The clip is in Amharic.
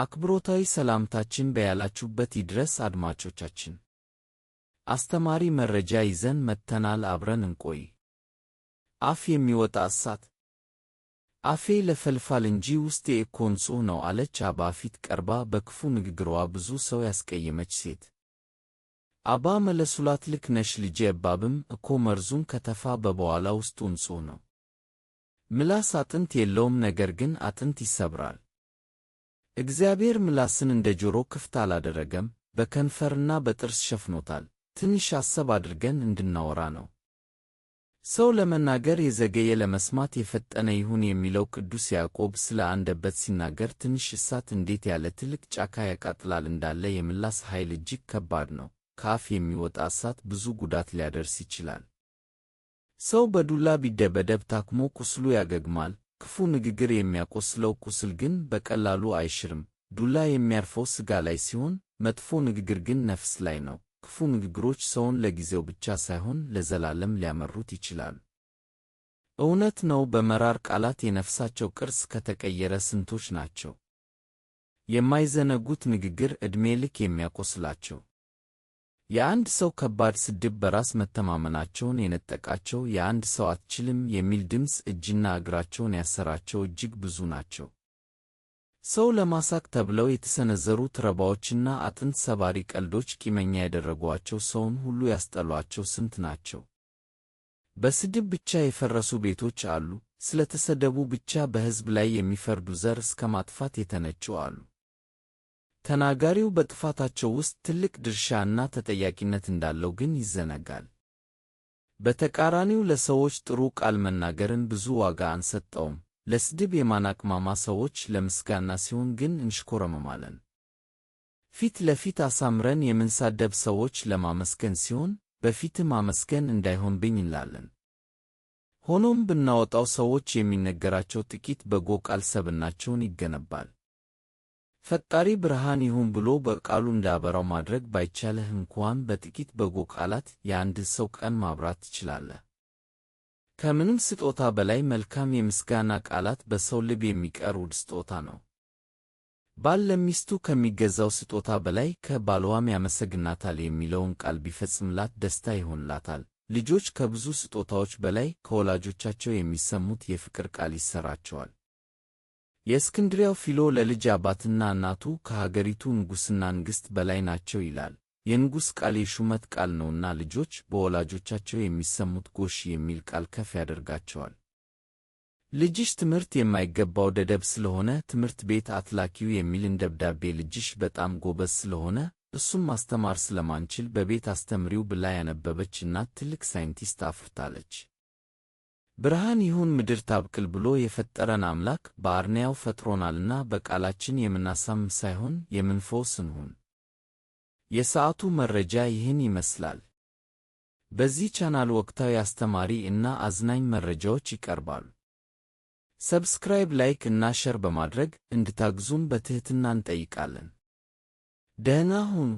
አክብሮታዊ ሰላምታችን በያላችሁበት ይድረስ አድማጮቻችን። አስተማሪ መረጃ ይዘን መጥተናል። አብረን እንቆይ። አፍ የሚወጣ እሳት። አፌ ይለፈልፋል እንጂ ውስጤ እኮ ንጹሕ ነው አለች አባ ፊት ቀርባ በክፉ ንግግሯ ብዙ ሰው ያስቀየመች ሴት። አባ መለሱላት፣ ልክ ነሽ ልጄ፣ እባብም እኮ መርዙን ከተፋ በበኋላ ውስጡ ንጹሕ ነው። ምላስ አጥንት የለውም፣ ነገር ግን አጥንት ይሰብራል። እግዚአብሔር ምላስን እንደ ጆሮ ክፍት አላደረገም፣ በከንፈርና በጥርስ ሸፍኖታል። ትንሽ አሰብ አድርገን እንድናወራ ነው። ሰው ለመናገር የዘገየ ለመስማት የፈጠነ ይሁን የሚለው ቅዱስ ያዕቆብ ስለ አንደበት ሲናገር ትንሽ እሳት እንዴት ያለ ትልቅ ጫካ ያቃጥላል እንዳለ የምላስ ኃይል እጅግ ከባድ ነው። ከአፍ የሚወጣ እሳት ብዙ ጉዳት ሊያደርስ ይችላል። ሰው በዱላ ቢደበደብ ታክሞ ቁስሉ ያገግማል። ክፉ ንግግር የሚያቆስለው ቁስል ግን በቀላሉ አይሽርም። ዱላ የሚያርፈው ሥጋ ላይ ሲሆን፣ መጥፎ ንግግር ግን ነፍስ ላይ ነው። ክፉ ንግግሮች ሰውን ለጊዜው ብቻ ሳይሆን ለዘላለም ሊያመሩት ይችላሉ። እውነት ነው። በመራር ቃላት የነፍሳቸው ቅርጽ ከተቀየረ ስንቶች ናቸው የማይዘነጉት ንግግር ዕድሜ ልክ የሚያቆስላቸው። የአንድ ሰው ከባድ ስድብ በራስ መተማመናቸውን የነጠቃቸው፣ የአንድ ሰው አትችልም የሚል ድምፅ እጅና እግራቸውን ያሰራቸው እጅግ ብዙ ናቸው። ሰው ለማሳቅ ተብለው የተሰነዘሩ ትረባዎችና አጥንት ሰባሪ ቀልዶች ቂመኛ ያደረጓቸው፣ ሰውን ሁሉ ያስጠሏቸው ስንት ናቸው። በስድብ ብቻ የፈረሱ ቤቶች አሉ። ስለተሰደቡ ብቻ በሕዝብ ላይ የሚፈርዱ ዘር እስከ ማጥፋት የተነጩ አሉ። ተናጋሪው በጥፋታቸው ውስጥ ትልቅ ድርሻና ተጠያቂነት እንዳለው ግን ይዘነጋል። በተቃራኒው ለሰዎች ጥሩ ቃል መናገርን ብዙ ዋጋ አንሰጠውም። ለስድብ የማናቅማማ ሰዎች ለምስጋና ሲሆን ግን እንሽኮረመማለን። ፊት ለፊት አሳምረን የምንሳደብ ሰዎች ለማመስገን ሲሆን በፊት ማመስገን እንዳይሆንብኝ እንላለን። ሆኖም ብናወጣው ሰዎች የሚነገራቸው ጥቂት በጎ ቃል ሰብዕናቸውን ይገነባል። ፈጣሪ ብርሃን ይሁን ብሎ በቃሉ እንዳበራው ማድረግ ባይቻልህ እንኳን በጥቂት በጎ ቃላት የአንድ ሰው ቀን ማብራት ትችላለህ። ከምንም ስጦታ በላይ መልካም የምስጋና ቃላት በሰው ልብ የሚቀር ውድ ስጦታ ነው። ባል ለሚስቱ ከሚገዛው ስጦታ በላይ ከባሏም ያመሰግናታል የሚለውን ቃል ቢፈጽምላት ደስታ ይሆንላታል። ልጆች ከብዙ ስጦታዎች በላይ ከወላጆቻቸው የሚሰሙት የፍቅር ቃል ይሰራቸዋል። የእስክንድርያው ፊሎ ለልጅ አባትና እናቱ ከሀገሪቱ ንጉሥና ንግሥት በላይ ናቸው ይላል። የንጉሥ ቃል የሹመት ቃል ነውና ልጆች በወላጆቻቸው የሚሰሙት ጎሽ የሚል ቃል ከፍ ያደርጋቸዋል። ልጅሽ ትምህርት የማይገባው ደደብ ስለሆነ ትምህርት ቤት አትላኪው የሚልን ደብዳቤ ልጅሽ በጣም ጎበዝ ስለሆነ እሱም ማስተማር ስለማንችል በቤት አስተምሪው ብላ ያነበበች እናት ትልቅ ሳይንቲስት አፍርታለች። ብርሃን ይሁን ምድር ታብቅል ብሎ የፈጠረን አምላክ በአርአያው ፈጥሮናልና በቃላችን የምናሳምም ሳይሆን የምንፈውስ እንሁን። የሰዓቱ መረጃ ይህን ይመስላል። በዚህ ቻናል ወቅታዊ፣ አስተማሪ እና አዝናኝ መረጃዎች ይቀርባሉ። ሰብስክራይብ፣ ላይክ እና ሸር በማድረግ እንድታግዙን በትህትና እንጠይቃለን። ደህና ሁኑ።